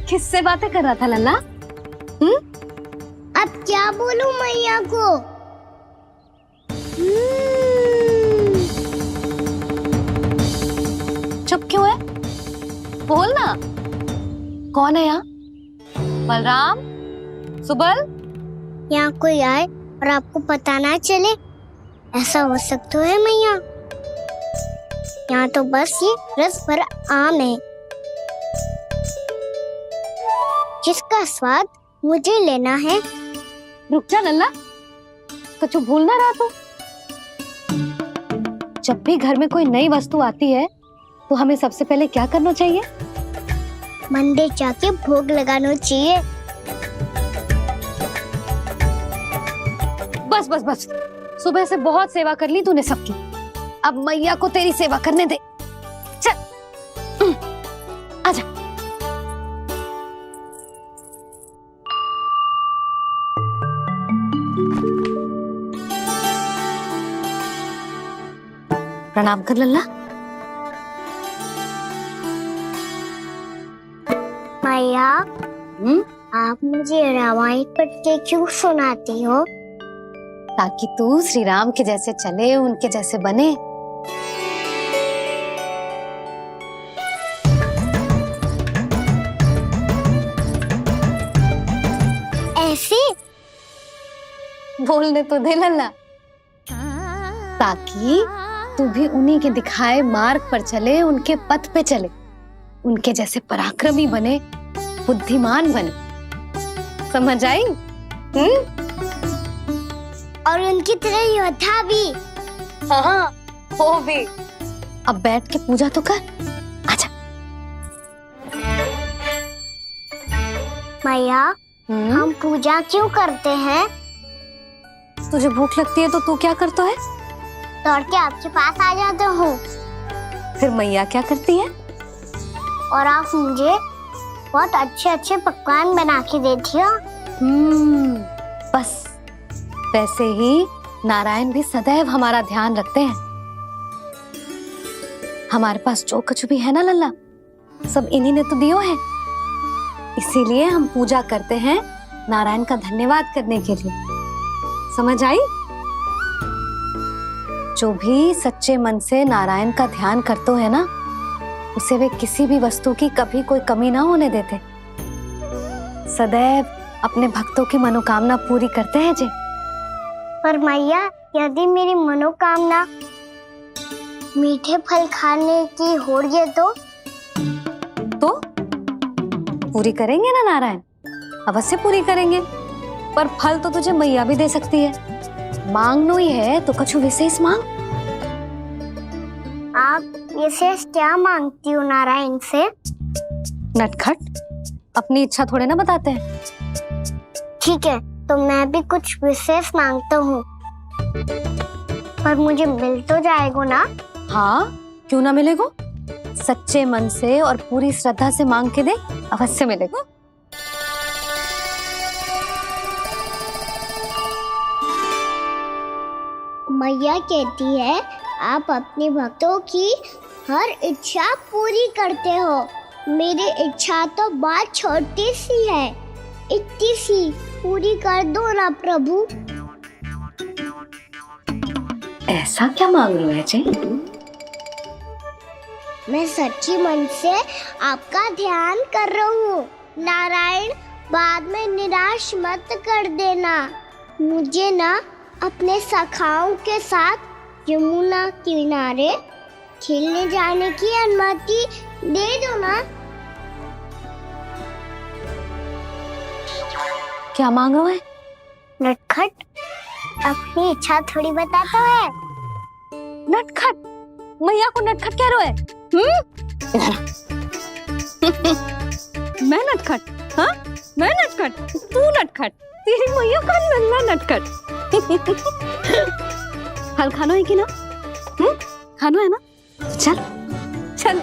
किससे बातें कर रहा था लल्ला? अब क्या बोलूं मैया को? चुप क्यों है? बोल ना। कौन है यहाँ? बलराम, सुबल? यहाँ कोई आए और आपको पता ना चले, ऐसा हो सकता है मैया? यहाँ तो बस ये रस भर आम है जिसका स्वाद मुझे लेना है। रुक जा लल्ला, कुछ भूल ना रहा तू। जब भी घर में कोई नई वस्तु आती है तो हमें सबसे पहले क्या करना चाहिए? मंदिर जाके भोग लगाना चाहिए। बस बस बस, सुबह से बहुत सेवा कर ली तूने सबकी, अब मैया को तेरी सेवा करने दे। चल आजा। प्रणाम कर लल्ला। मैया, आप मुझे रामायण पढ़ के क्यों सुनाती हो? ताकि तू श्री राम के जैसे चले, उनके जैसे बने। ऐसे बोलने तो दे लल्ला, ताकि तू भी उन्हीं के दिखाए मार्ग पर चले, उनके पथ पे चले, उनके जैसे पराक्रमी बने, बुद्धिमान बने। समझ आई? और उनकी तरह योद्धा भी। हाँ, वो भी। अब बैठ के पूजा तो कर। आजा। मैया, हम पूजा क्यों करते हैं? तुझे भूख लगती है तो तू क्या करता है? दौड़ के आपके पास आ जाता हूँ। फिर मैया क्या करती है? और आप मुझे बहुत अच्छे अच्छे पकवान बना के देती हो। बस वैसे ही नारायण भी सदैव हमारा ध्यान रखते हैं। हमारे पास जो कुछ भी है ना लल्ला, सब इन्हीं ने तो दियो है। इसीलिए हम पूजा करते हैं नारायण का धन्यवाद करने के लिए। समझ आई? जो भी सच्चे मन से नारायण का ध्यान करते है ना, उसे वे किसी भी वस्तु की कभी कोई कमी ना होने देते। सदैव अपने भक्तों की मनोकामना पूरी करते हैं जी। पर मैया, यदि मेरी मनोकामना मीठे फल खाने की हो रही है तो पूरी करेंगे ना नारायण? अवश्य पूरी करेंगे। पर फल तो तुझे मैया भी दे सकती है। मांगनो ही है तो कुछ विशेष मांग। आप विशेष क्या मांगती हो नारायण से? नटखट, अपनी इच्छा थोड़े ना बताते हैं। ठीक है, तो मैं भी कुछ विशेष मांगता हूँ, पर मुझे मिल तो जाएगा ना? हाँ, क्यों ना मिलेगा। सच्चे मन से और पूरी श्रद्धा से मांग के दे, अवश्य मिलेगा। मैया कहती है आप अपने भक्तों की हर इच्छा पूरी करते हो। मेरी इच्छा तो बहुत छोटी सी है, इतनी सी पूरी कर दो ना प्रभु। ऐसा क्या मांग रहे हो जी? मैं सच्ची मन से आपका ध्यान कर रहा हूँ। नारायण, बाद में निराश मत कर देना। मुझे ना अपने सखाओं के साथ यमुना किनारे खेलने जाने की अनुमति दे दो ना। क्या मांग रहे हो? नटखट, अपनी इच्छा थोड़ी बताता है। नटखट? मैया को नटखट कह रहे हो? मैं नटखट? हाँ, मैं नटखट? तू नटखट? तेरी मैया का नल्ला नटखट। फल खानो है कि ना? खानो है ना? चल चल।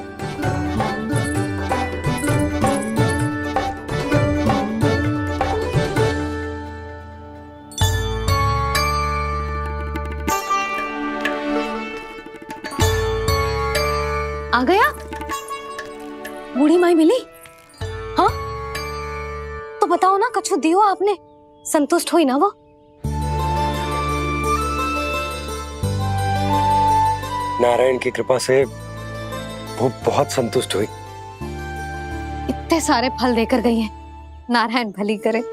आ गया? बूढ़ी माई मिली? हाँ, बताओ ना, कछु दियो आपने, संतुष्ट हुई ना वो? नारायण की कृपा से वो बहुत संतुष्ट हुई। इतने सारे फल देकर गई हैं, नारायण भली करे।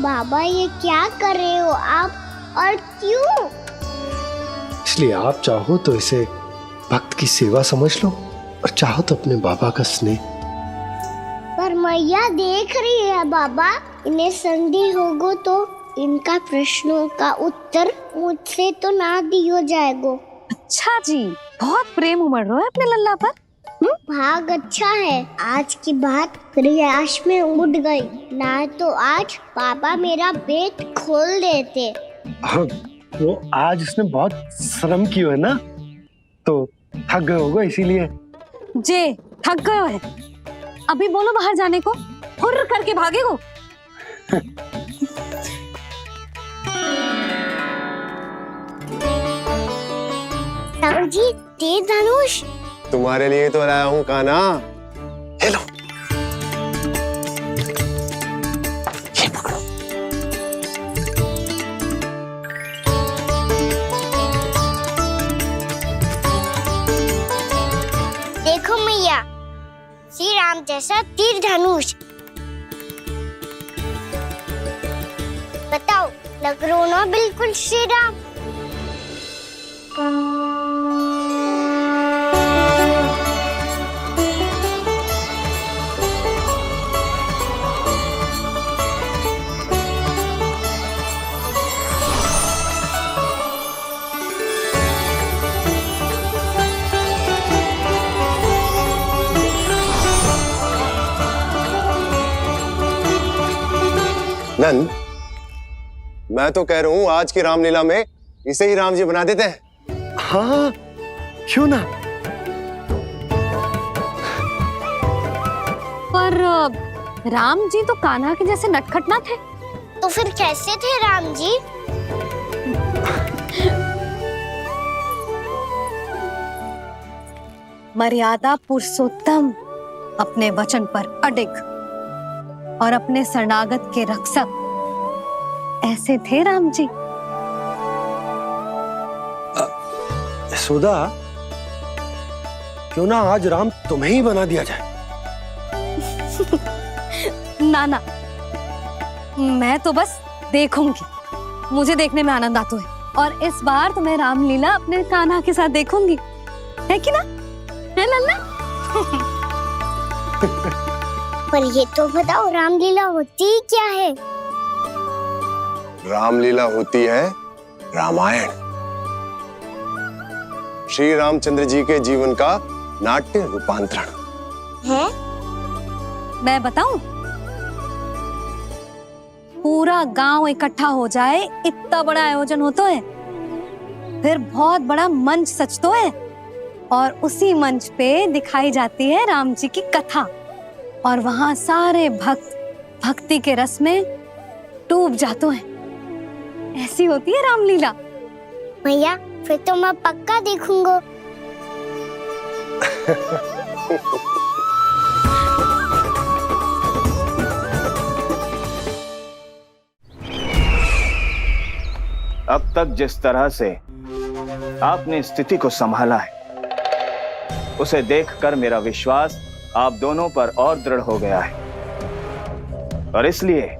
बाबा ये क्या कर रहे हो आप, और क्यों? इसलिए आप चाहो तो इसे भक्त की सेवा समझ लो, और चाहो तो अपने बाबा का स्नेह। पर मैया देख रही है बाबा, इन्हें संदेह होगो तो इनका प्रश्नों का उत्तर मुझसे तो ना दियो जाएगो। अच्छा जी, बहुत प्रेम उमड़ रहा है अपने लल्ला पर। भाग अच्छा है, आज की बात प्रयास में उड़ गई, ना तो आज पापा मेरा पेट खोल देते। वो आज उसने बहुत श्रम किया है ना, तो थक गए होगा इसीलिए। जे थक गए है, अभी बोलो बाहर जाने को, हुर्र करके भागेगो। राम जी, तीर धनुष तुम्हारे लिए तो लाया हूँ कान्हा। ले लो, ये पकड़ो। देखो मैया, श्री राम जैसा तीर धनुष। बताओ, लग रहा ना बिल्कुल श्री राम? नंद, मैं तो कह रहा हूँ आज की रामलीला में इसे ही राम जी बना देते हैं। हाँ, क्यों ना। पर राम जी तो कान्हा के जैसे नटखट ना थे। तो फिर कैसे थे राम जी? मर्यादा पुरुषोत्तम, अपने वचन पर अडिग और अपने शरणागत के रक्षक, ऐसे थे राम जी। यशोदा, क्यों ना आज राम तुम्हें ही बना दिया जाए। ना ना, मैं तो बस देखूंगी, मुझे देखने में आनंद आता है, और इस बार तो मैं रामलीला अपने कान्हा के साथ देखूंगी, है कि ना, है लल्ला? पर ये तो बताओ, रामलीला होती क्या है? रामलीला होती है रामायण, श्री रामचंद्र जी के जीवन का नाट्य रूपांतरण है। मैं बताऊं, पूरा गांव इकट्ठा हो जाए, इतना बड़ा आयोजन होता है, फिर बहुत बड़ा मंच सजता है, और उसी मंच पे दिखाई जाती है राम जी की कथा, और वहां सारे भक्त भक्ति के रस में डूब जाते हैं। ऐसी होती है रामलीला। भैया, फिर तो मैं पक्का देखूंगा। अब तक जिस तरह से आपने स्थिति को संभाला है, उसे देखकर मेरा विश्वास आप दोनों पर और दृढ़ हो गया है, और इसलिए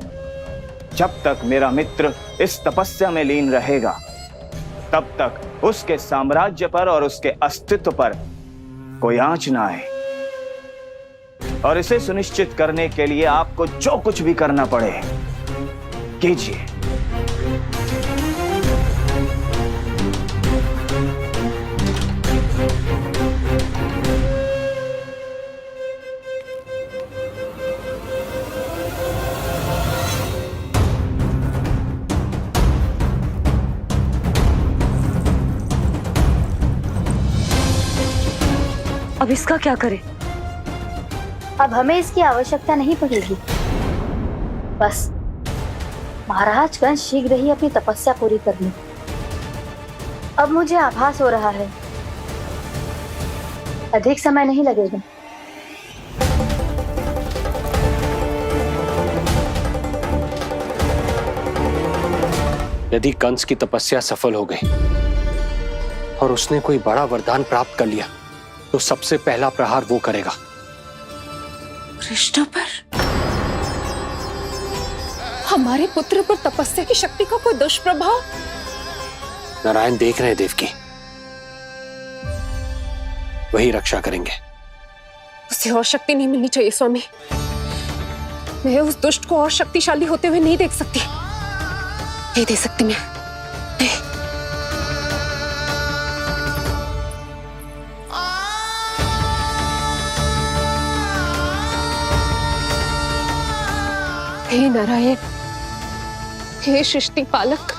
जब तक मेरा मित्र इस तपस्या में लीन रहेगा, तब तक उसके साम्राज्य पर और उसके अस्तित्व पर कोई आंच ना आए। और इसे सुनिश्चित करने के लिए आपको जो कुछ भी करना पड़े कीजिए। अब इसका क्या करे? अब हमें इसकी आवश्यकता नहीं पड़ेगी। बस महाराज कंस शीघ्र ही अपनी तपस्या पूरी कर ली। अब मुझे आभास हो रहा है अधिक समय नहीं लगेगा। यदि कंस की तपस्या सफल हो गई और उसने कोई बड़ा वरदान प्राप्त कर लिया तो सबसे पहला प्रहार वो करेगा। कृष्ण पर, हमारे पुत्र पर तपस्या की शक्ति का कोई दुष्प्रभाव? नारायण देख रहे हैं देवकी, वही रक्षा करेंगे। उसे और शक्ति नहीं मिलनी चाहिए स्वामी। मैं उस दुष्ट को और शक्तिशाली होते हुए नहीं देख सकती, नहीं दे सकती मैं। हे नारायण, हे सृष्टि पालक,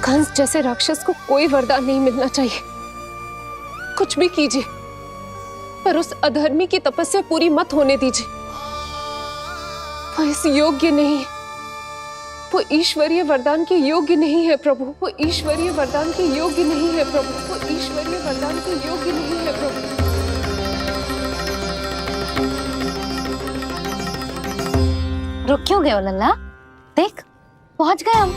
कंस जैसे राक्षस को कोई वरदान नहीं मिलना चाहिए। कुछ भी कीजिए पर उस अधर्मी की तपस्या पूरी मत होने दीजिए। वो इस योग्य नहीं है, वो ईश्वरीय वरदान के योग्य नहीं है प्रभु। वो ईश्वरीय वरदान के योग्य नहीं है प्रभु। वो ईश्वरीय वरदान के योग्य नहीं है प्रभु। रुक क्यों गए हो लल्ला? देख पहुंच गए हम।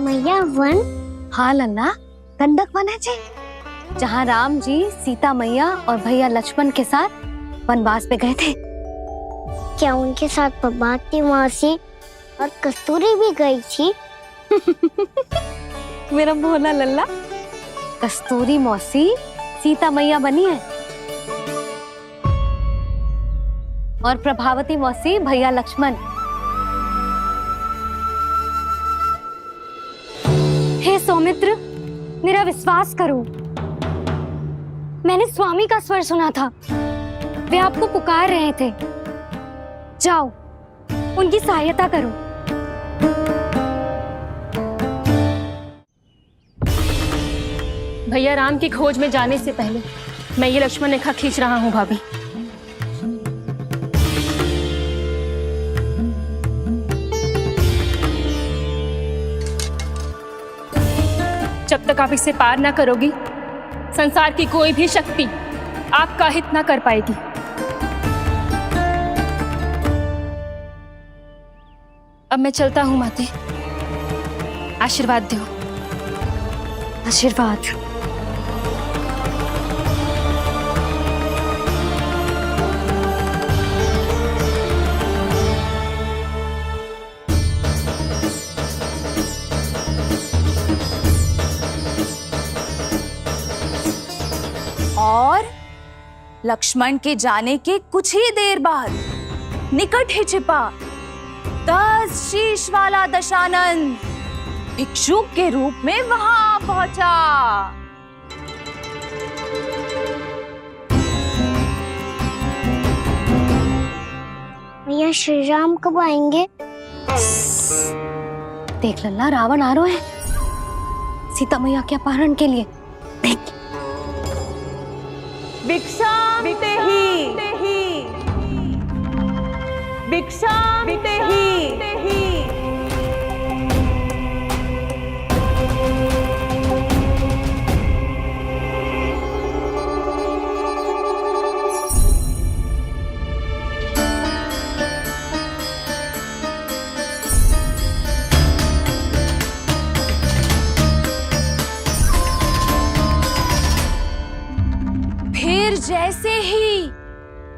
मैया वन? हाँ लल्ला, गंडक वन है जी, जहाँ राम जी सीता मैया और भैया लक्ष्मण के साथ वनवास पे गए थे। क्या उनके साथ पद्मावती मौसी और कस्तूरी भी गई थी? मेरा भोला लल्ला, कस्तूरी मौसी सीता मैया बनी है और प्रभावती मौसी भैया लक्ष्मण। हे सौमित्र, मेरा विश्वास करो, मैंने स्वामी का स्वर सुना था। वे आपको पुकार रहे थे। जाओ उनकी सहायता करो। भैया राम की खोज में जाने से पहले मैं ये लक्ष्मण रेखा खींच रहा हूँ भाभी। जब तक आप इसे पार ना करोगी, संसार की कोई भी शक्ति आपका हित ना कर पाएगी। अब मैं चलता हूँ माते, आशीर्वाद दो। आशीर्वाद। और लक्ष्मण के जाने के कुछ ही देर बाद निकट ही छिपा 10 शीश वाला दशानन भिक्षुक के रूप में वहां पहुंचा। भैया श्री राम कब आएंगे? देख लल्ला, रावण आ रहा है सीता मैया के अपहरण के लिए। देख भिक्षाम देहि, भिक्षाम देहि। जैसे ही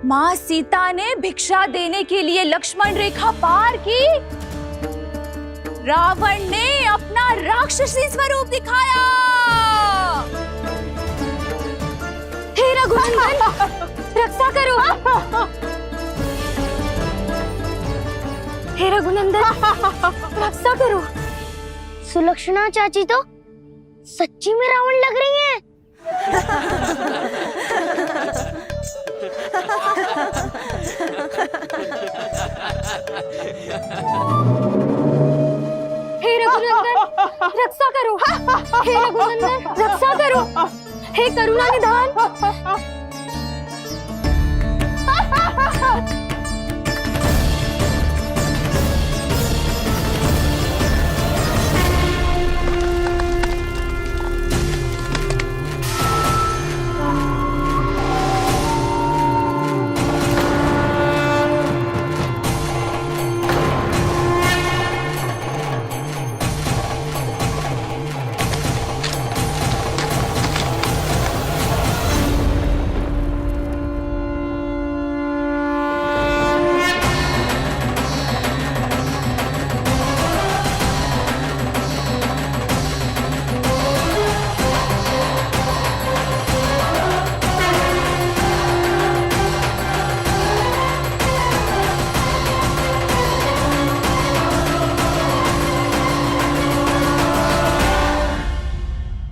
माँ सीता ने भिक्षा देने के लिए लक्ष्मण रेखा पार की, रावण ने अपना राक्षसी स्वरूप दिखाया। हे रघुनंदन, रक्षा करो। हे रघुनंदन, रक्षा करो। सुलक्षणा चाची तो सच्ची में रावण लग रही हैं। रक्षा करो, हे रघुनंदन रक्षा करो, हे करुणा निधान।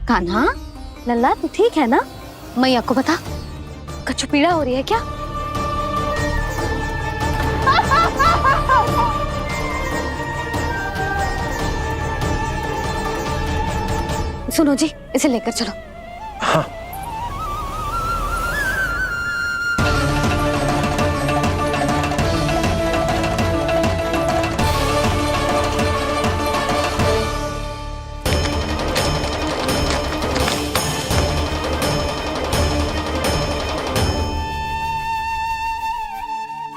कान्हा, लल्ला तू ठीक है ना? मैया को बता, कछु पीड़ा हो रही है क्या? सुनो जी, इसे लेकर चलो। हाँ।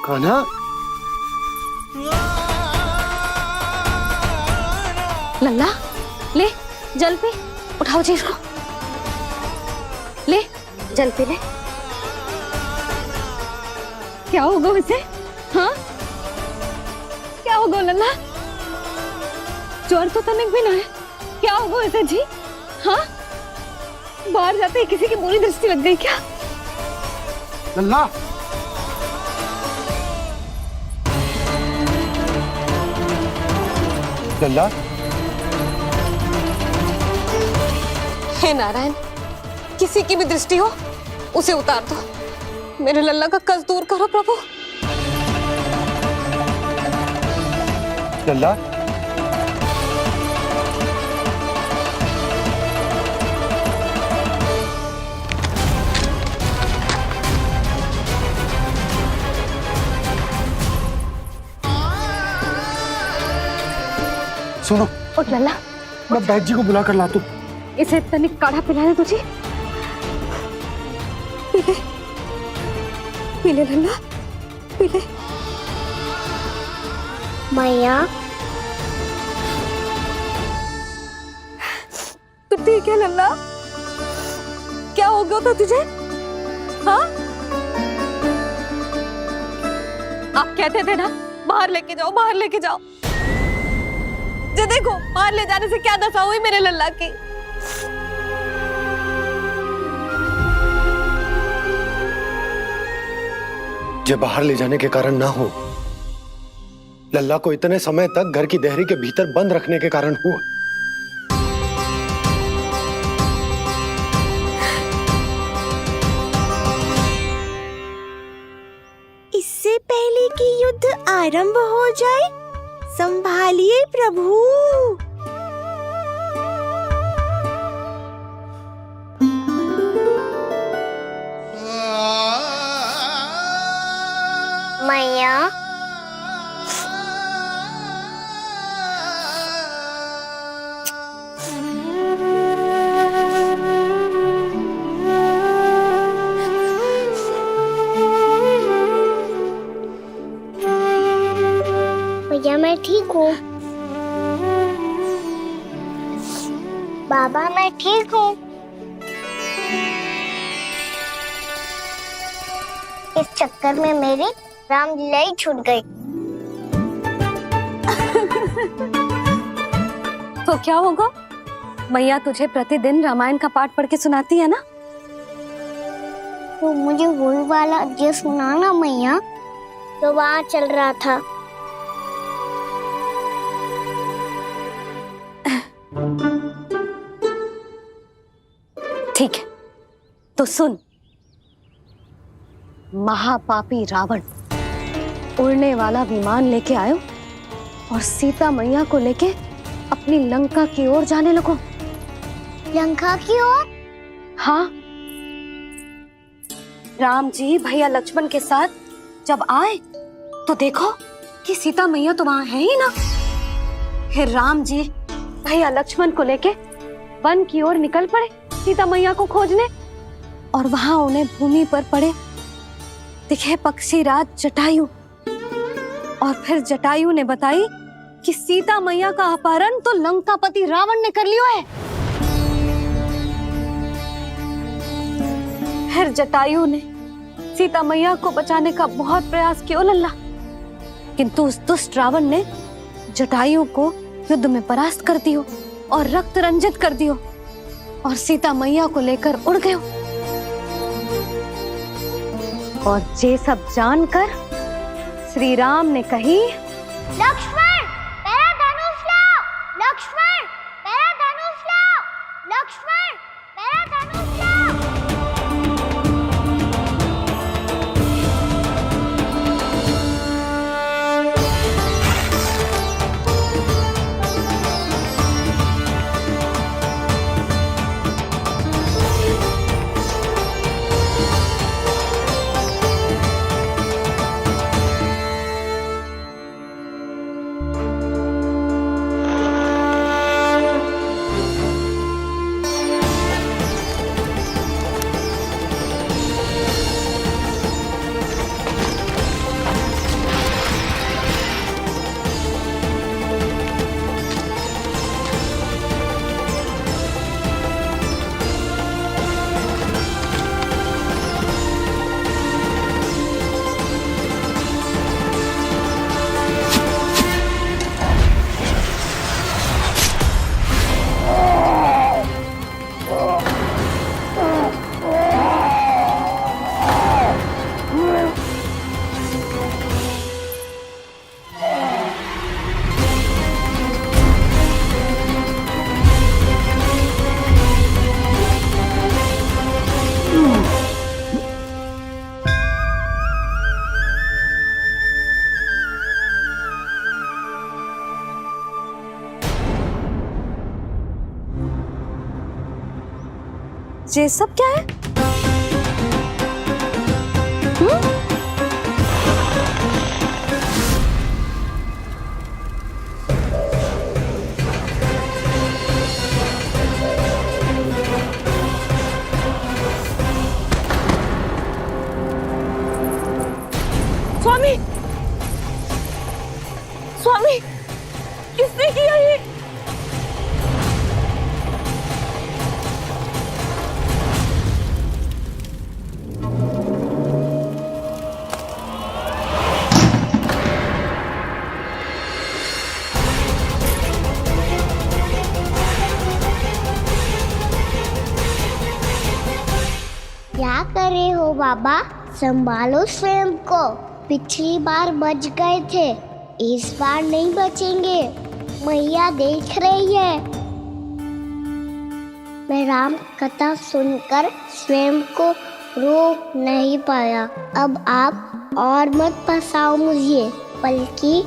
कान्हा, लल्ला ले जल पी, उठाओ जी इसको, ले जल पी ले। क्या होगा उसे? हाँ क्या होगा लल्ला? ज्वर तो तनिक भी ना है, क्या होगा उसे जी? हाँ बाहर जाते ही किसी की बुरी दृष्टि लग गई क्या? लल्ला, लल्ला, हे नारायण, किसी की भी दृष्टि हो उसे उतार दो, मेरे लल्ला का कष्ट दूर करो प्रभु। लल्ला, सुनो, उठ लल्ला, मैं बैद जी को बुला कर लाता हूँ। इसे तनिक काढ़ा पिला दे तुझे। पी ले, पी ले लल्ला, पी ले। मैया तू ठीक है लल्ला? क्या हो गया था तुझे? हाँ आप कहते थे ना बाहर लेके जाओ, बाहर लेके जाओ। जे देखो बाहर ले जाने से क्या दशा हुई मेरे लल्ला की। जो बाहर ले जाने के कारण ना हो, लल्ला को इतने समय तक घर की देहरी के भीतर बंद रखने के कारण हुआ। इससे पहले कि युद्ध आरंभ हो जाए, संभालिए प्रभु। मैया भैया मैं ठीक हूँ। बाबा मैं ठीक हूँ। इस चक्कर में मेरी रामलीला ही छूट गई। तो क्या होगा? मैया तुझे प्रतिदिन रामायण का पाठ पढ़ के सुनाती है ना? तो मुझे वही वाला जो सुनाना मैया, तो वहाँ चल रहा था। ठीक है तो सुन। महापापी रावण उड़ने वाला विमान लेके आयो और सीता मैया को लेके अपनी लंका की ओर जाने लगो। लंका की ओर? हाँ, राम जी भैया लक्ष्मण के साथ जब आए तो देखो कि सीता मैया तो वहां है ही ना। फिर राम जी भैया लक्ष्मण को लेके वन की ओर निकल पड़े सीता मैया को खोजने, और वहां उन्हें भूमि पर पड़े दिखे पक्षी राज जटायु। और फिर जटायु ने बताई कि सीता मैया का अपहरण तो लंकापति रावण ने कर लियो है। फिर जटायु ने सीता मैया को बचाने का बहुत प्रयास किया लल्ला, किंतु उस दुष्ट रावण ने जटायु को युद्ध में परास्त कर दियो और रक्त रंजित कर दियो और सीता मैया को लेकर उड़ गयो। और ये सब जानकर श्री राम ने कही, लक्ष्मण मेरा धनुष लाओ, लक्ष्मण मेरा धनुष लाओ, लक्ष्मण मेरा धनुष लाओ। ये सब क्या है? स्वामी, स्वामी, किसने किया ये? क्या कर रहे हो बाबा? संभालो स्वयं को। पिछली बार बच गए थे, इस बार नहीं बचेंगे। मैया देख रही है। मैं राम कथा सुनकर स्वयं को रोक नहीं पाया। अब आप और मत फंसाओ मुझे, बल्कि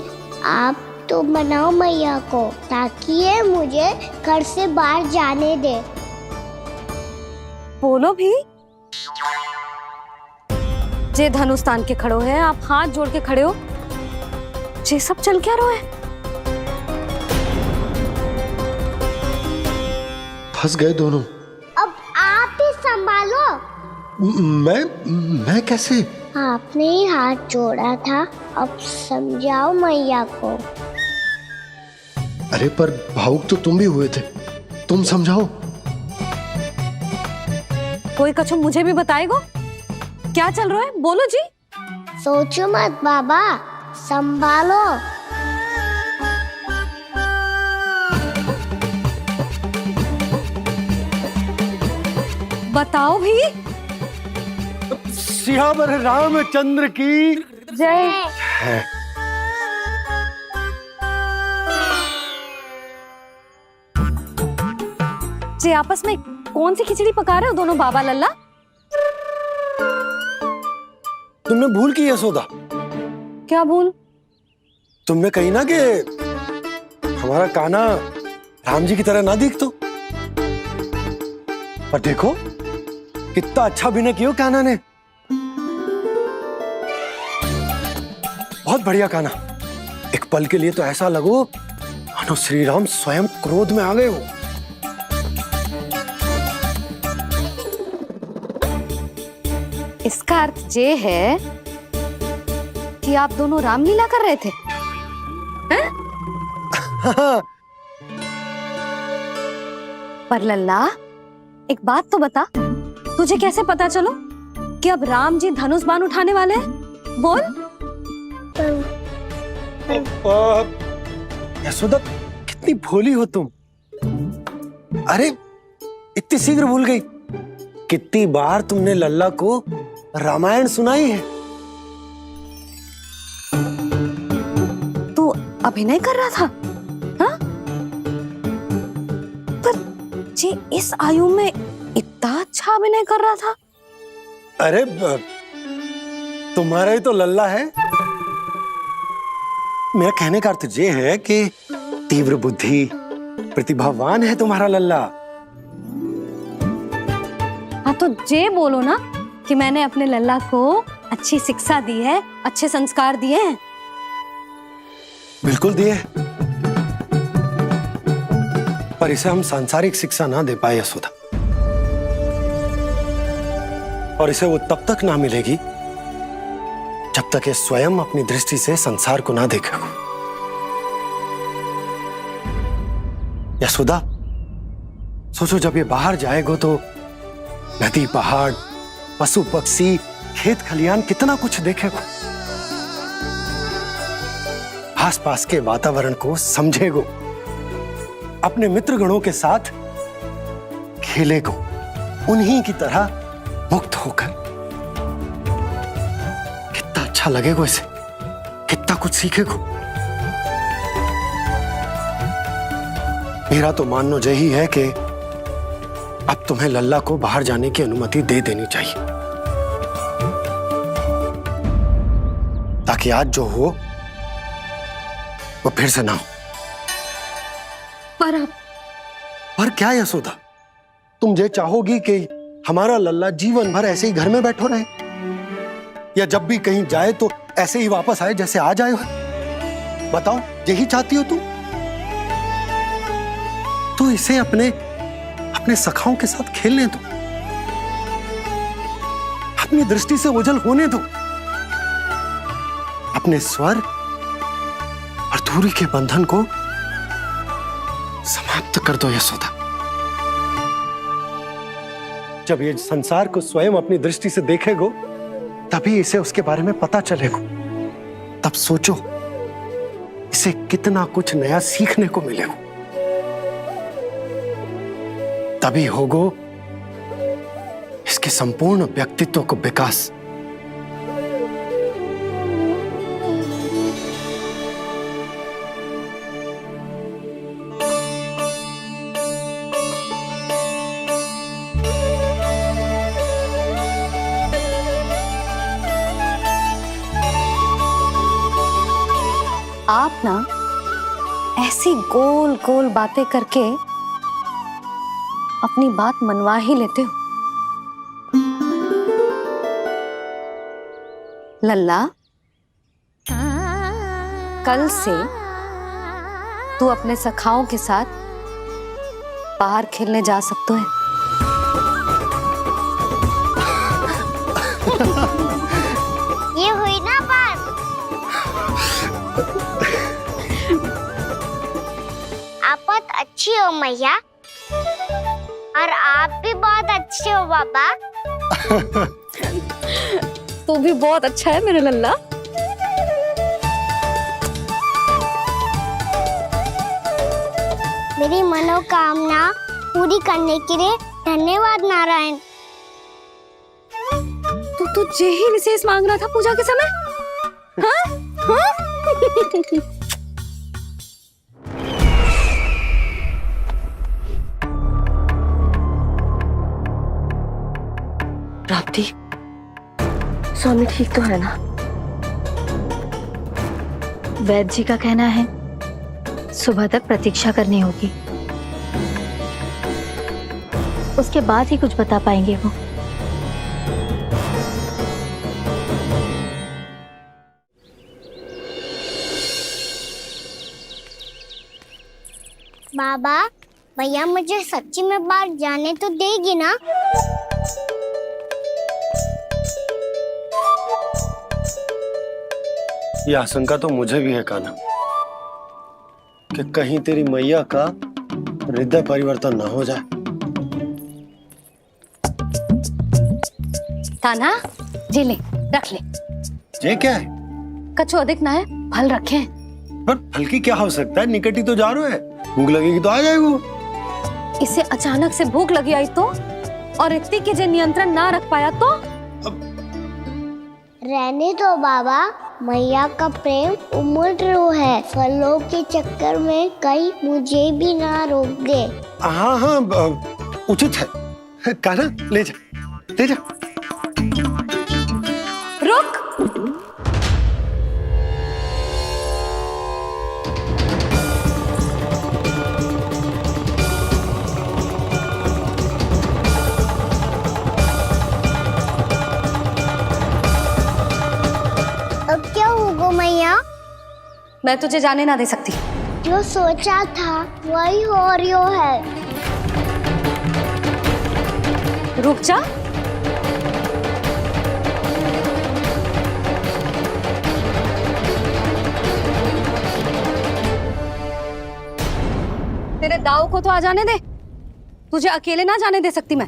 आप तो मनाओ मैया को, ताकि ये मुझे घर से बाहर जाने दे। बोलो भी। जे धनुष तान के खड़ो है, आप हाथ जोड़ के खड़े हो, ये सब चल क्या रहा है? फंस गए दोनों। अब आप ही संभालो। मैं कैसे? आपने ही हाथ जोड़ा था, अब समझाओ मैया को। अरे पर भावुक तो तुम भी हुए थे, तुम समझाओ। कोई कछु मुझे भी बताएगो? क्या चल रहा है? बोलो जी। सोचो मत बाबा, संभालो। बताओ भी। सियावर रामचंद्र की जय। जी आपस में कौन सी खिचड़ी पका रहे हो दोनों बाबा लल्ला? तुमने भूल की यशोदा? क्या भूल? तुमने कही ना कि हमारा कान्हा राम जी की तरह ना दिख तो। पर देखो कितना अच्छा अभिनय किया कान्हा ने। बहुत बढ़िया कान्हा। एक पल के लिए तो ऐसा लगो मानो श्री राम स्वयं क्रोध में आ गए हो। इसका अर्थ ये है कि आप दोनों रामलीला कर रहे थे, हैं? पर लल्ला, एक बात तो बता, तुझे कैसे पता चलो कि अब राम जी धनुष बाण उठाने वाले हैं? बोल। यशोदा, कितनी भोली हो तुम। अरे इतनी शीघ्र भूल गई। कितनी बार तुमने लल्ला को रामायण सुनाई है। तू अभिनय कर रहा था, हाँ? पर जी इस आयु में इतना अच्छा अभिनय कर रहा था। अरे तुम्हारा ही तो लल्ला है। मेरा कहने का अर्थ ये है कि तीव्र बुद्धि, प्रतिभावान है तुम्हारा लल्ला। हाँ तो ये बोलो ना कि मैंने अपने लल्ला को अच्छी शिक्षा दी है, अच्छे संस्कार दिए हैं। बिल्कुल दिए, पर इसे हम सांसारिक शिक्षा ना दे पाए यशोदा। और इसे वो तब तक ना मिलेगी जब तक ये स्वयं अपनी दृष्टि से संसार को ना देखेगा। यशोदा, सोचो जब ये बाहर जाएगा तो नदी, पहाड़, पशु पक्षी, खेत खलियान कितना कुछ देखेगा। आसपास के वातावरण को समझेगो, अपने मित्रगणों के साथ खेलेगो, उन्हीं की तरह मुक्त होकर। कितना अच्छा लगेगा इसे, कितना कुछ सीखेगो। मेरा तो मानना यही है कि अब तुम्हें लल्ला को बाहर जाने की अनुमति दे देनी चाहिए, ताकि आज जो हो वो फिर से ना हो। पर क्या यशोदा, तुम ये चाहोगी कि हमारा लल्ला जीवन भर ऐसे ही घर में बैठो रहे, या जब भी कहीं जाए तो ऐसे ही वापस आए जैसे आज आए हो? बताओ, यही चाहती हो तुम? तो इसे अपने सखाओं के साथ खेलने दो, अपनी दृष्टि से ओझल होने दो, अपने स्वर और दूरी के बंधन को समाप्त कर दो यशोदा। जब ये संसार को स्वयं अपनी दृष्टि से देखेगो, तभी इसे उसके बारे में पता चलेगा। तब सोचो इसे कितना कुछ नया सीखने को मिलेगा। तभी होगो इसके संपूर्ण व्यक्तित्व को विकास। आप ना ऐसी गोल गोल बातें करके अपनी बात मनवा ही लेते हो। लल्ला, कल से तू अपने सखाओं के साथ बाहर खेलने जा सकते हैं। ये हुई ना बात। आप बहुत अच्छी हो मैया, और आप भी बहुत अच्छे हो बाबा। तू भी बहुत अच्छा है मेरा लल्ला। मेरी मनोकामना पूरी करने के लिए धन्यवाद नारायण। तू यही विशेष मांग रहा था पूजा के समय? हाँ? हाँ? प्राप्ति, स्वामी ठीक तो है ना? वैद्य जी का कहना है सुबह तक प्रतीक्षा करनी होगी। उसके बाद ही कुछ बता पाएंगे वो। बाबा, भैया मुझे सच्ची में बाहर जाने तो देगी ना? ये आशंका तो मुझे भी है कान्हा कि कहीं तेरी मैया का हृदय परिवर्तन न हो जाए। कान्हा जी ले, रख ले। ये क्या है? कछु अधिक ना है, फल रखे हैं। पर फल की क्या हो सकता है, निकट ही तो जा रहे हैं, भूख लगेगी तो आ जाएगा वो। इसे अचानक से भूख लगी आई तो, और इतनी के जे नियंत्रण ना रख पाया तो? रहने दो बाबा, मैया का प्रेम उमड़ है, फलों के चक्कर में कहीं मुझे भी ना रोक दे। हाँ हाँ उचित है। कान्हा ले जा, ले जा। रुक। अब क्या होगा मैया? मैं तुझे जाने ना दे सकती। जो सोचा था वही हो रही है। रुक जा। तेरे दाव को तो आ जाने दे, तुझे अकेले ना जाने दे सकती मैं।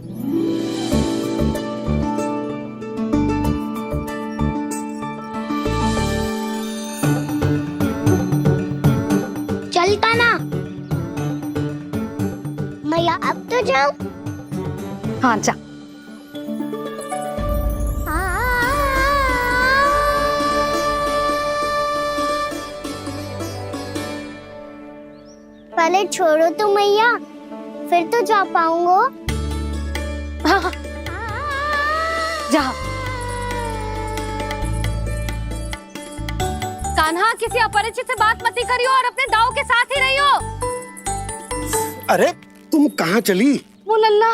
चलता ना मैया, अब तो जाओ। हाँ जा। पहले छोड़ो तो मैया, फिर तो जा पाऊंगा। हाँ हाँ जा। कान्हा, किसी अपरिचित से बात मत करियो और अपने दाव के साथ ही रहियो। अरे तुम कहाँ चली? वो लल्ला।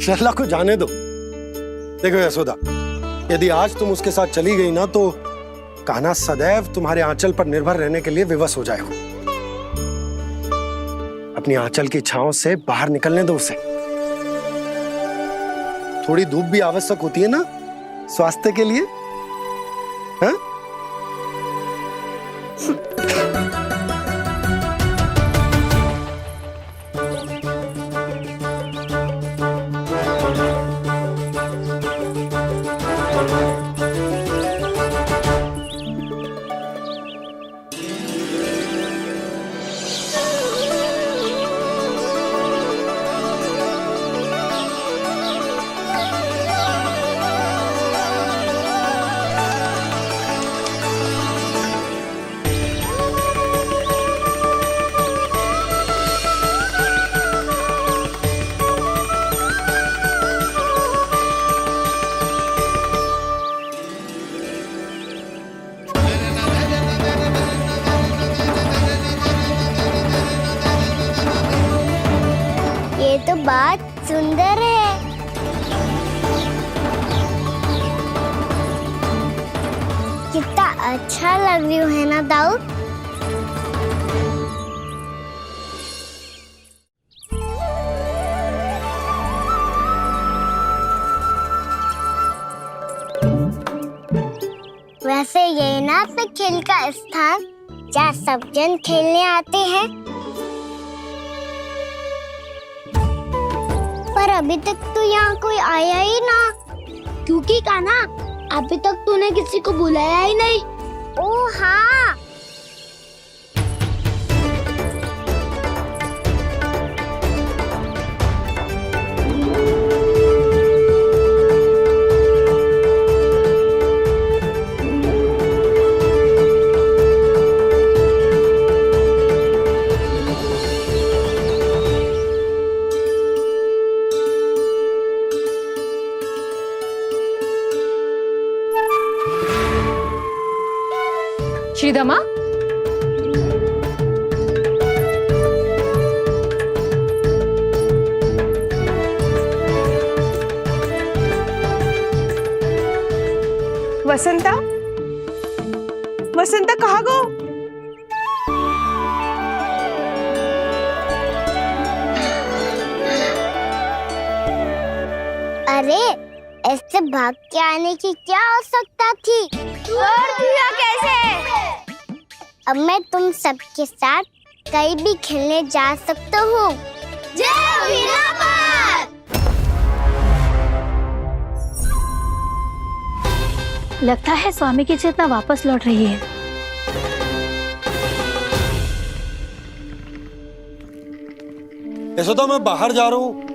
लल्ला को जाने दो। देखो यशोदा, यदि आज तुम उसके साथ चली गई ना तो कान्हा सदैव तुम्हारे आंचल पर निर्भर रहने के लिए विवश हो जाएगा। अपनी आंचल की छांव से बाहर निकलने दो उसे। थोड़ी धूप भी आवश्यक होती है ना स्वास्थ्य के लिए, हाँ? ये तो बात सुंदर है। कितना अच्छा लग रही है ना दाऊ? वैसे ये ना अपने खेल का स्थान जहाँ सब जन खेलने आते हैं, पर अभी तक तो यहाँ कोई आया ही ना। क्योंकि कान्हा, अभी तक तूने किसी को बुलाया ही नहीं। ओह हाँ, श्रीदमा, वसंता, वसंता कहाँ गो? अरे ऐसे भाग के आने की क्या आवश्यकता थी? और दिया कैसे? अब मैं तुम सबके साथ कहीं भी खेलने जा सकता हूँ। जय वीरापाद! लगता है स्वामी की चेतना वापस लौट रही है। यशोदा, मैं बाहर जा रहा हूँ।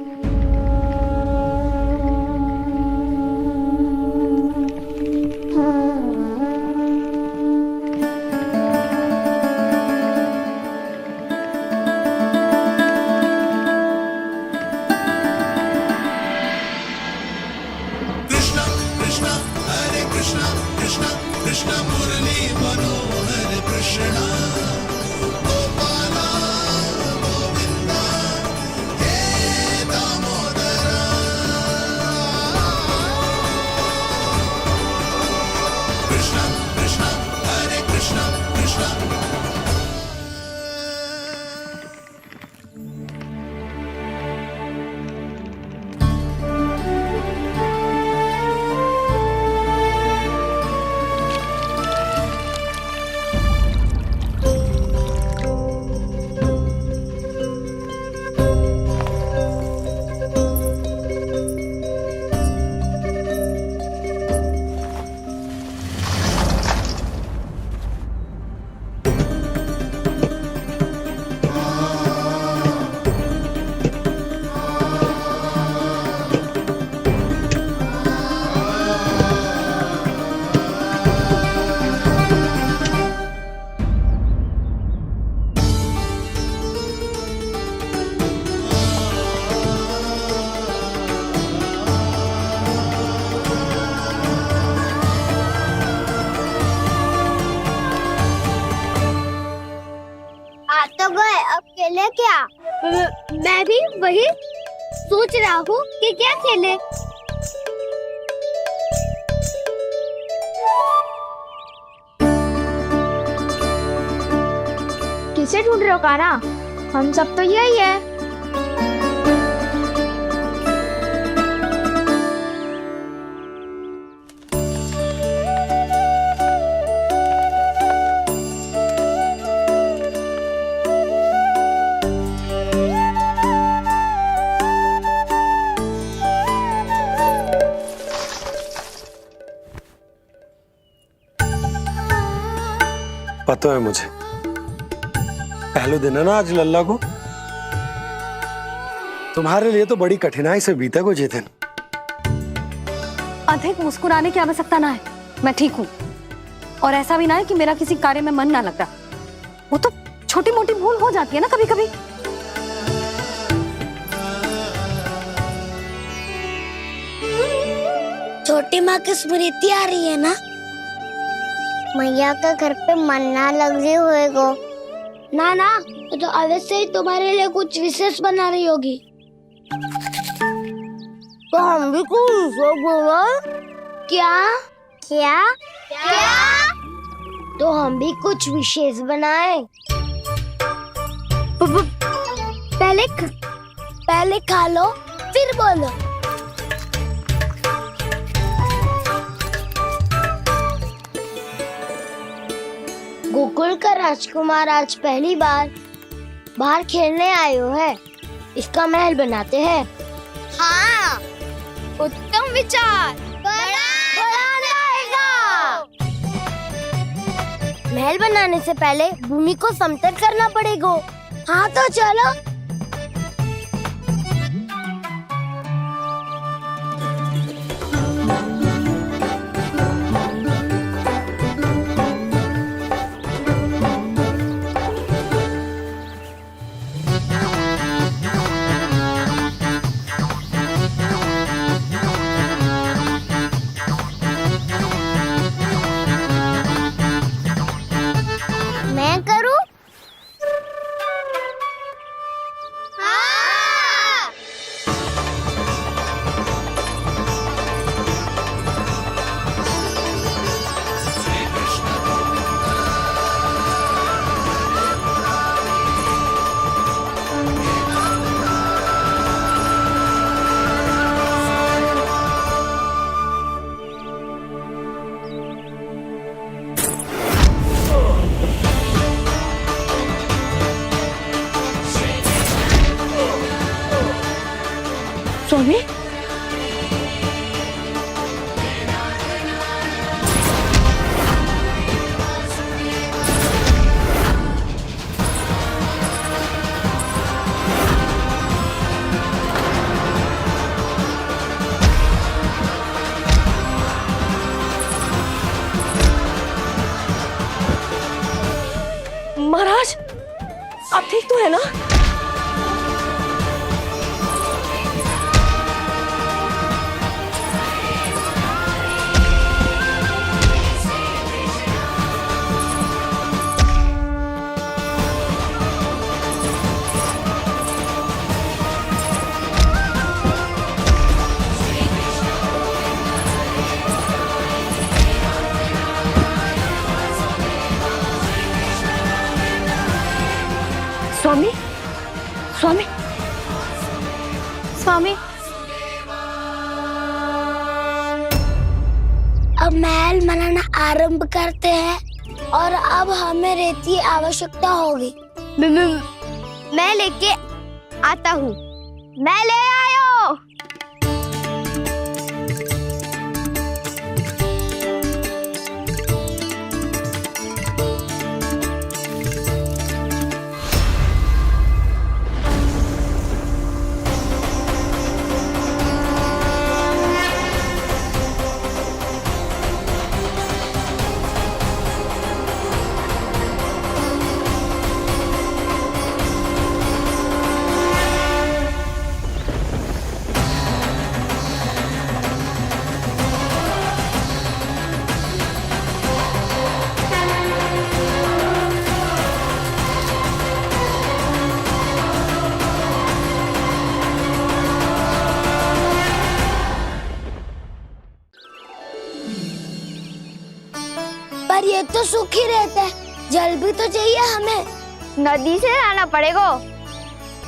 तो गए, अब खेले क्या? मैं भी वही सोच रहा हूँ कि क्या खेले। किसे ढूंढ रहे हो कान्हा? हम सब तो यही है। पता है मुझे, पहले दिन है ना आज लल्ला को। तुम्हारे लिए तो बड़ी कठिनाई से बीता को चेतन। अधिक मुस्कुराने की आवश्यकता ना है, मैं ठीक हूँ। और ऐसा भी ना है कि मेरा किसी कार्य में मन ना लग रहा। वो तो छोटी मोटी भूल हो जाती है ना कभी कभी। छोटी माँ की स्मृति आ रही है ना? मैया का घर पे मन ना लग रही होएगो। ना ना, तो अवश्य ही तुम्हारे लिए कुछ विशेष बना रही होगी। तो हम भी कुछ विशेष बनाए? क्या क्या क्या? तो हम भी कुछ विशेष बनाए। पहले खा लो फिर बोलो। गोकुल का राजकुमार आज पहली बार बाहर खेलने आए हो है। इसका महल बनाते हैं। हाँ, उत्तम विचार। बड़ा रहेगा। महल बनाने से पहले भूमि को समतल करना पड़ेगा। हाँ तो चलो। स्वामी महाराज आप ठीक तो है ना? स्वामी स्वामी स्वामी अब महल बनाना आरंभ करते हैं और अब हमें रेत की आवश्यकता होगी। मैं लेके आता हूँ। मैं ले आयो। पर ये तो सूखी रहता है, जल भी तो चाहिए हमें। नदी से लाना पड़ेगा।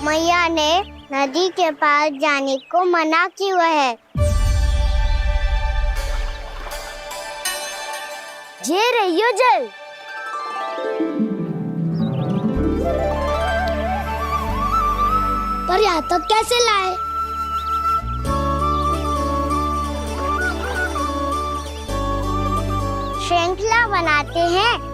मैया ने नदी के पास जाने को मना किया है। ये रहियो जल। पर यहाँ तक कैसे लाए? श्रृंखला बनाते हैं।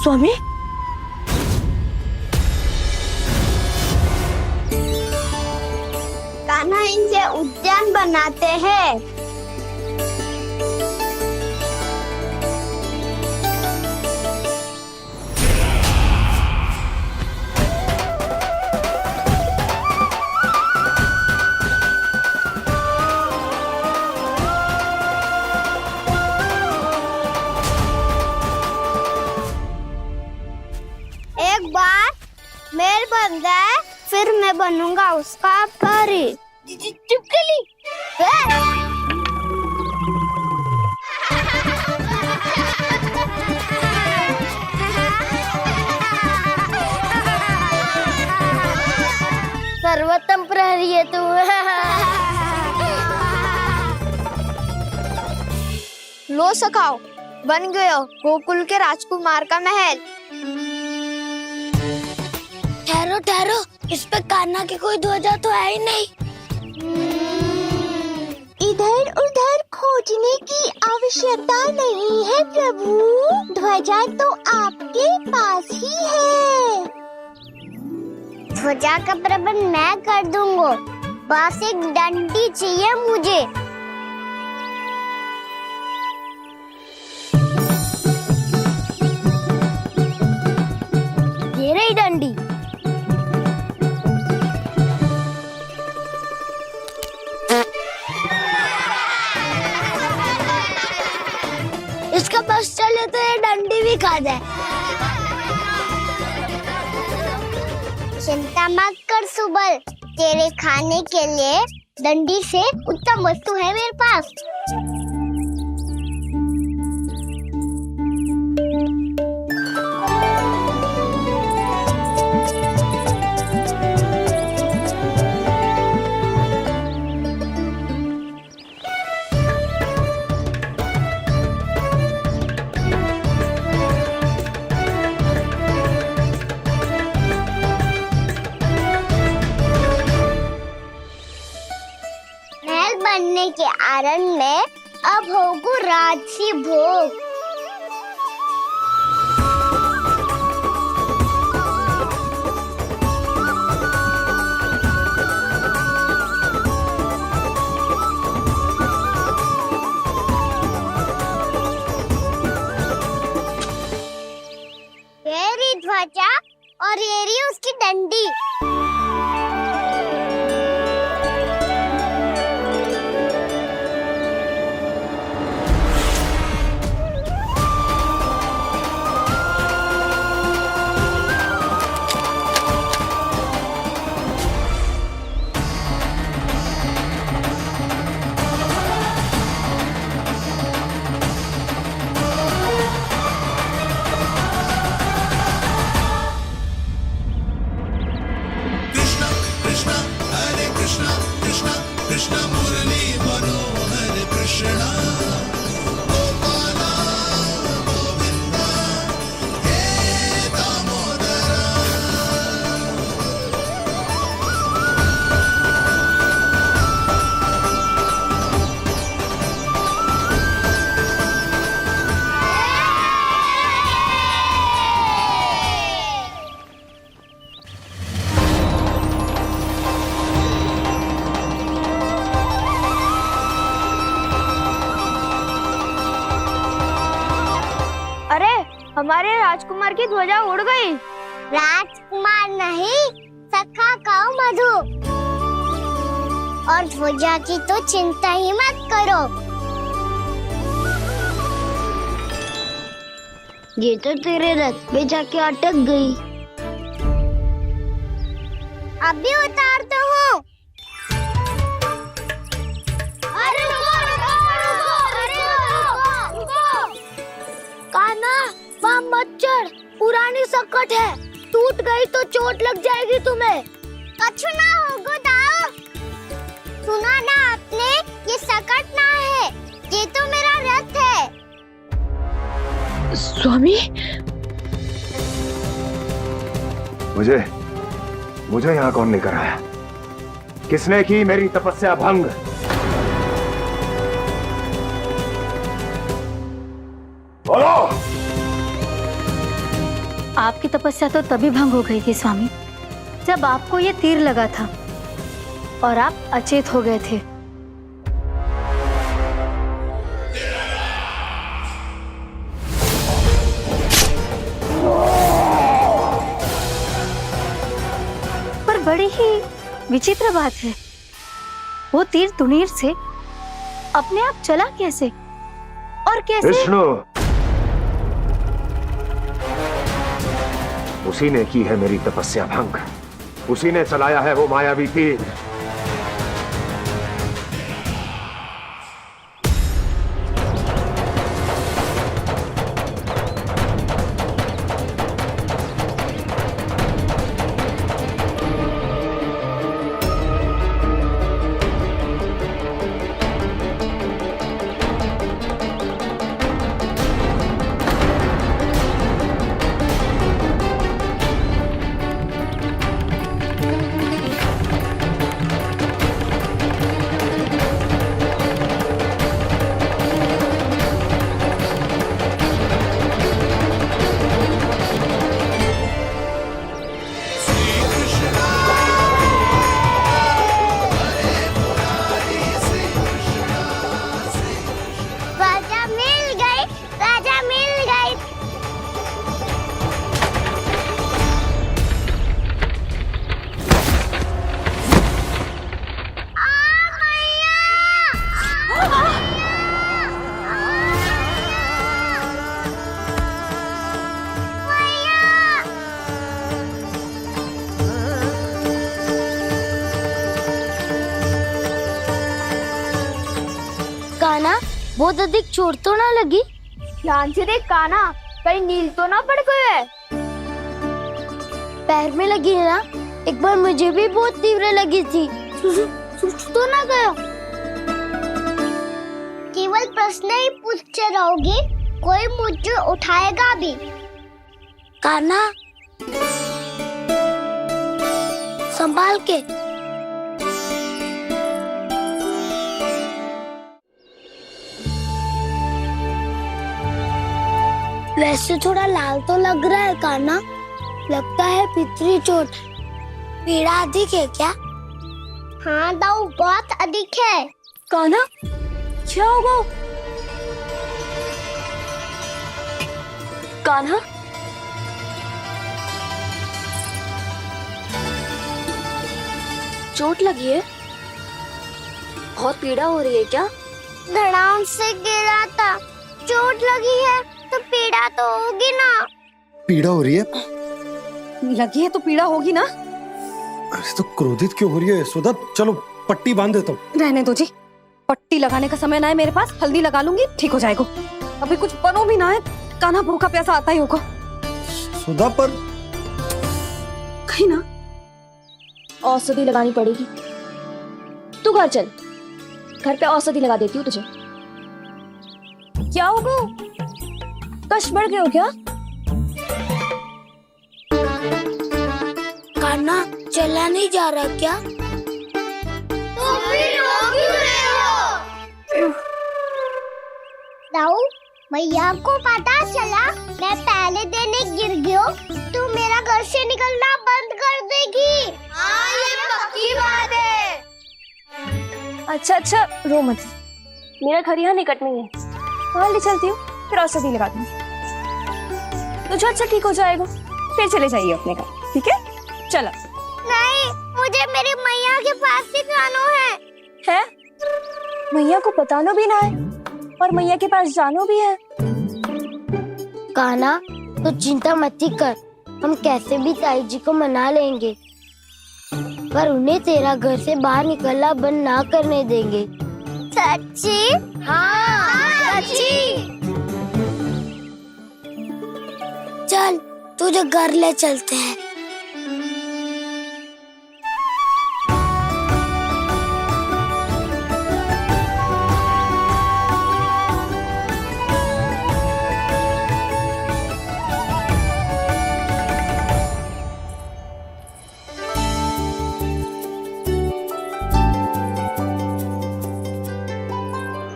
स्वामी कान्हा इनसे उद्यान बनाते हैं। एक बार मेल बन जाए फिर मैं बनूंगा उसका परी। चुपकली सर्वोत्तम प्रहरी है तू। लो सखाओ, बन गयो गोकुल के राजकुमार का महल। ठहरो ठहरो, इस पे कान्हा की कोई ध्वजा तो है ही नहीं। इधर खोजने की आवश्यकता नहीं है प्रभु, ध्वजा तो आपके पास ही है। ध्वजा का प्रबंध मैं कर दूंगा, बस एक डंडी चाहिए मुझे। ये रही डंडी। इसका बस चले तो ये डंडी भी खा जाए। चिंता मत कर सुबल, तेरे खाने के लिए डंडी से उत्तम वस्तु है मेरे पास। बनने के आनंद में अब होगू राजसी भोग। ये रही ध्वजा और ये रही उसकी डंडी। हमारे राजकुमार की ध्वजा उड़ गई। राजकुमार नहीं, सखा काऊ मधु। और ध्वजा की तो चिंता ही मत करो। ये तो तेरे रथ में जाके अटक गई। अभी उतारता हूँ। अरे कान्हा, वहाँ मत चढ़, पुरानी सकट है, टूट गई तो चोट लग जाएगी तुम्हें। कछु ना होगा दाऊ। सुना ना आपने, ये सकट ना है, ये तो मेरा रथ है। स्वामी, मुझे यहाँ कौन लेकर आया? किसने की मेरी तपस्या भंग? बोलो। आपकी तपस्या तो तभी भंग हो गई थी स्वामी, जब आपको ये तीर लगा था और आप अचेत हो गए थे। पर बड़ी ही विचित्र बात है, वो तीर तुनीर से अपने आप चला कैसे और कैसे? विष्णु, उसी ने की है मेरी तपस्या भंग, उसी ने चलाया है वो मायावी तीर। बहुत अधिक चोट तो ना लगी? ध्यान से देख कान्हा, कहीं नील तो ना पड़ गए है। पैर में लगी है ना? एक बार मुझे भी बहुत तीव्र लगी थी। सूज तो ना गया? केवल प्रश्न ही पूछते रहोगे, कोई मुझे उठाएगा भी? कान्हा, संभाल के। वैसे थोड़ा लाल तो लग रहा है कान्हा, लगता है पितरी चोट। पीड़ा अधिक है क्या? हाँ दाऊ, बहुत अधिक है। कान्हा, क्या होगा? कान्हा, चोट लगी है? बहुत पीड़ा हो रही है क्या? धड़ाम से गिरा था, चोट लगी है तो पीड़ा तो होगी ना। पीड़ा हो रही है? लगी है तो पीड़ा होगी ना। ऐसे तो क्रोधित क्यों हो रही है यशोदा? चलो पट्टी बांध देता हूँ। रहने दो जी, पट्टी लगाने का समय ना है मेरे पास, हल्दी लगा लूंगी, ठीक हो जाएगा। अभी कुछ बनो भी ना है, कान्हा भूखा प्यासा आता ही होगा। सुधा पर कहीं ना औषधि लगानी पड़ेगी। तू घर चल, घर पे औषधि लगा देती हूँ तुझे। क्या होगा? कष्ट बढ़ गए हो क्या? कान्हा चला नहीं जा रहा क्या? तो फिर रो क्यों रहे हो? दाऊ, भैया को पता चला मैं पहले दिन ही गिर गया तो मेरा घर से निकलना बंद कर देगी। हाँ, ये पक्की बात है। अच्छा, रो मत। मेरा घर यहाँ निकट में है, वहाँ ले चलती हूँ, फिर औषधि लगा दूंगी। तुझे अच्छा ठीक हो जाएगा, फिर चले जाइए अपने घर, ठीक है? चलो। नहीं, मुझे मेरी मैया के पास ही जाना है। मैया को बताना भी ना है और मैया के पास जानो भी है। कान्हा, तो चिंता मत ही कर, हम कैसे भी ताई जी को मना लेंगे, पर उन्हें तेरा घर से बाहर निकलना बंद ना करने देंगे। सच्ची? हाँ, सच्ची। चल, तुझे घर ले चलते हैं।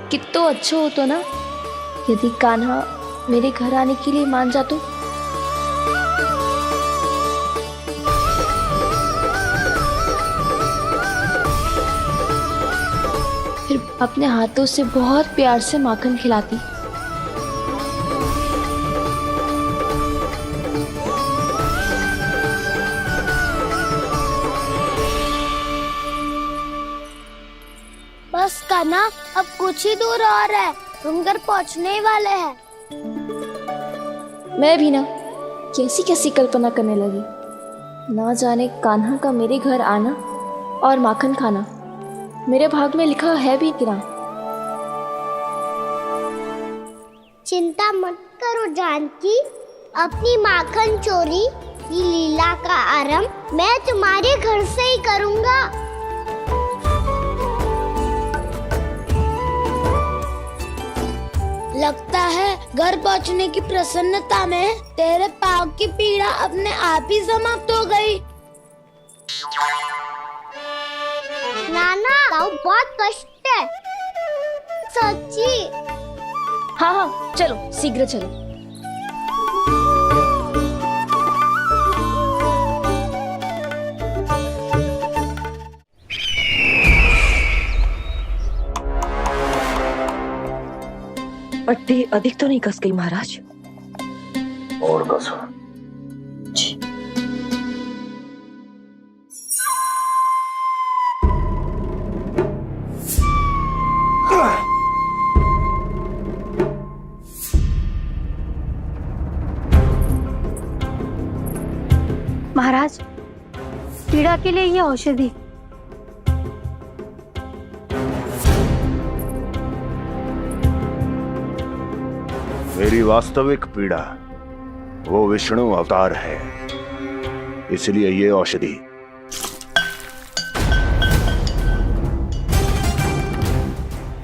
कितना अच्छा हो तो ना यदि कान्हा मेरे घर आने के लिए मान जा तो। फिर अपने हाथों से बहुत प्यार से माखन खिलाती। बस कान्हा, अब कुछ ही दूर और है, हम घर पहुँचने ही वाले हैं। मैं भी ना कैसी कैसी कल्पना करने लगी। ना जाने कान्हा का मेरे घर आना और माखन खाना मेरे भाग में लिखा है भी कि ना। चिंता मत करो जानकी, अपनी माखन चोरी की लीला का आरंभ मैं तुम्हारे घर से ही करूँगा। लगता है घर पहुंचने की प्रसन्नता में तेरे पाँव की पीड़ा अपने आप ही समाप्त हो गई। नाना, पाँव बहुत कष्ट है। सच्ची? हाँ, चलो शीघ्र चलो। पट्टी अधिक तो नहीं कस गई महाराज? और कसो। महाराज, पीड़ा के लिए ये औषधि। मेरी वास्तविक पीड़ा वो विष्णु अवतार है, इसलिए ये औषधि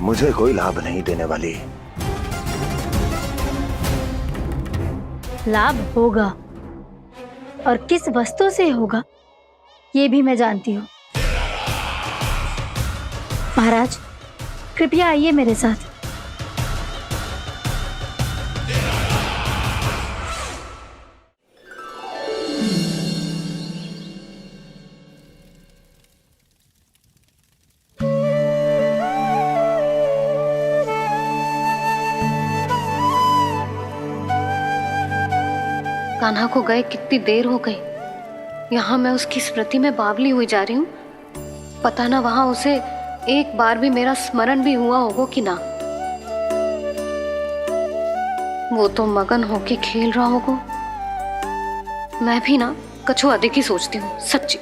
मुझे कोई लाभ नहीं देने वाली। लाभ होगा, और किस वस्तु से होगा ये भी मैं जानती हूँ। महाराज, कृपया आइए मेरे साथ। कान्हा को गए कितनी देर हो गई। यहाँ मैं उसकी स्मृति में बावली हुई जा रही हूँ। पता ना वहां उसे एक बार भी मेरा स्मरण भी हुआ होगा कि ना। वो तो मगन होके खेल रहा होगा। मैं भी ना कछु अधिक ही सोचती हूँ, सच्ची।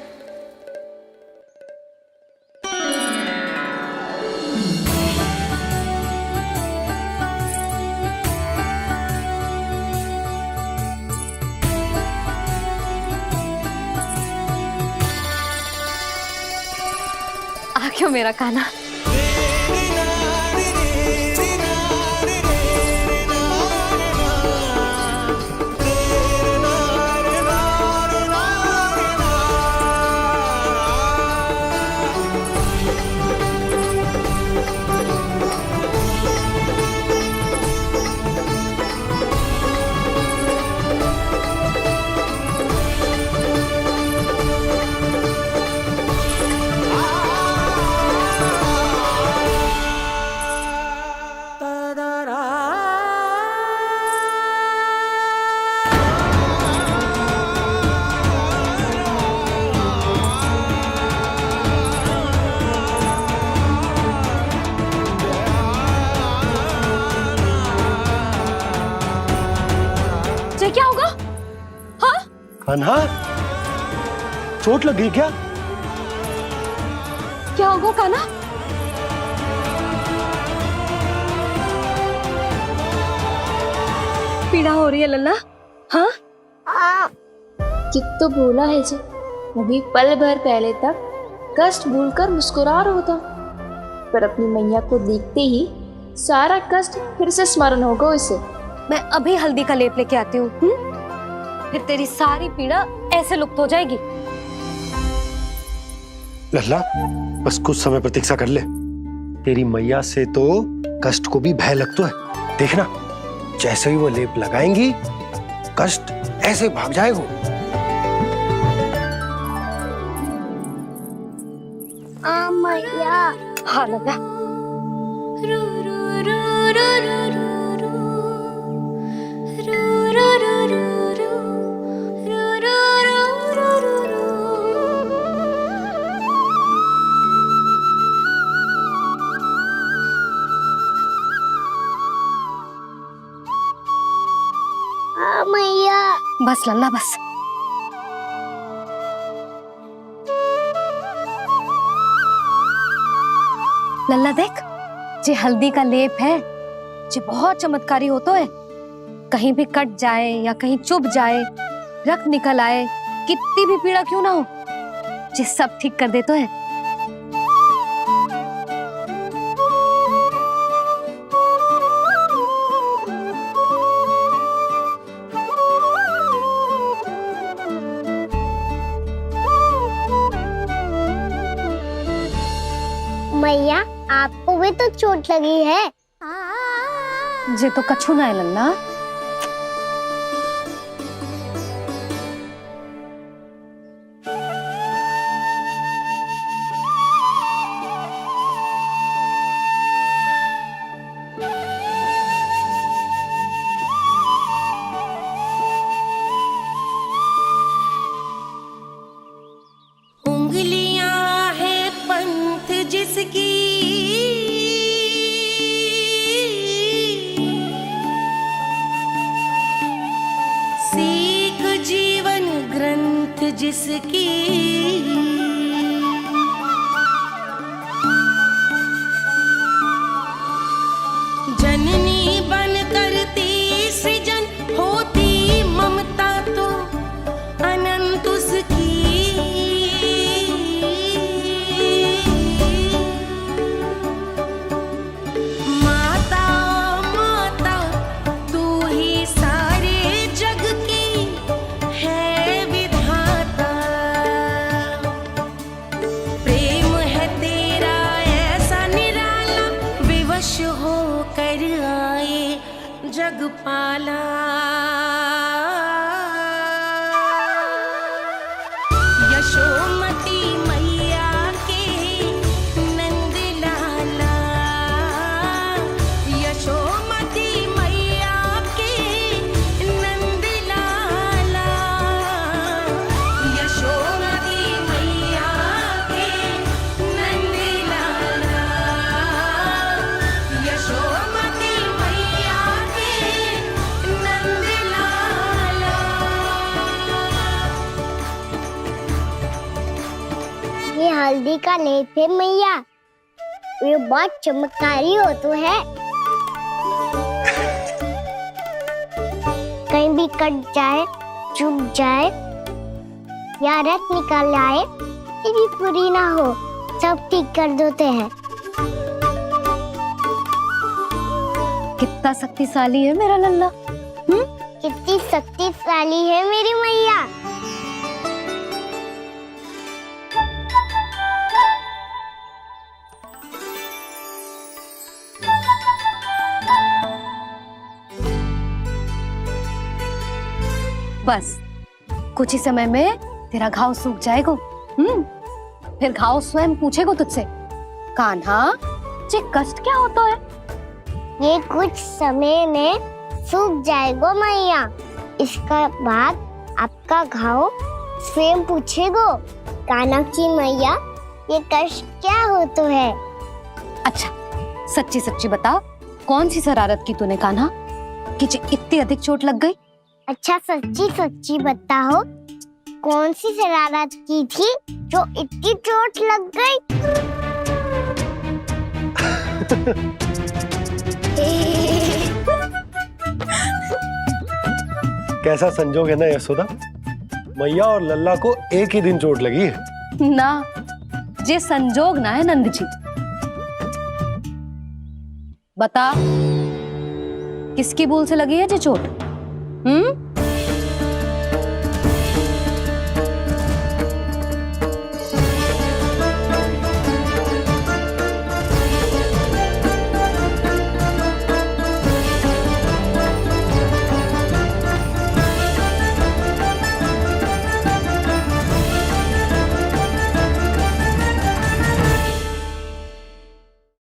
आ क्यों मेरा कान्हा। क्या होगा? हाँ? कान्हा, चोट लग गई क्या? क्या होगा कान्हा? पीड़ा हो रही है लल्ला? हाँ? चित्त तो भूला है जी। अभी पल भर पहले तक कष्ट भूलकर मुस्कुरा रहा था, पर अपनी मैया को देखते ही सारा कष्ट फिर से स्मरण होगा उसे। मैं अभी हल्दी का लेप लेके आती हूँ। फिर तेरी सारी पीड़ा ऐसे लुप्त हो जाएगी। लल्ला, बस कुछ समय प्रतीक्षा कर ले। तेरी मैया से तो कष्ट को भी भय लगता है। देखना, जैसे ही वो लेप लगाएंगी कष्ट ऐसे भाग जाएगा। मैया। हाँ लल्ला। मैया। बस लल्ला बस। लल्ला देख, जे हल्दी का लेप है जे बहुत चमत्कारी होता है। कहीं भी कट जाए या कहीं चुभ जाए, रक्त निकल आए, कितनी भी पीड़ा क्यों ना हो, जे सब ठीक कर देता है। मैया, आपको भी तो चोट लगी है। जे तो कछु ना है लल्ला। उंगलियां है पंथ जिसकी, सीख जीवन ग्रंथ जिसकी, जननी बनकर तीर पाला यशोमती मैया के नंद लाला यशोमती मैया के नंद लाला यशोमती मैया के नंद लाला यशोमती मैया के नंद लाला। ये हल्दी का लेप है मैया, ये बहुत चमत्कारी हो तो है, कहीं भी कट जाए, चुभ जाए या रत निकल आए, ये भी पूरी ना हो, सब ठीक कर देते हैं। कितना शक्तिशाली है मेरा लल्ला। कितनी शक्तिशाली है मेरी मैया। बस कुछ ही समय में तेरा घाव सूख जाएगा। फिर घाव स्वयं पूछेगा तुझसे, कान्हा जे कष्ट क्या होता है? ये कुछ समय में सूख जाएगा मैया, इसका बाद आपका घाव स्वयं पूछेगो, कान्हा की मैया ये कष्ट क्या हो तो है। अच्छा सच्ची सच्ची बता, कौन सी शरारत की तूने कान्हा कि इतनी अधिक चोट लग गई? अच्छा सच्ची सच्ची बताओ, कौन सी शरारत की थी जो इतनी चोट लग गई? कैसा संजोग है ना यशोदा, मैया और लल्ला को एक ही दिन चोट लगी है। ना जे संजोग ना है नंद जी। बता किसकी भूल से लगी है जे चोट?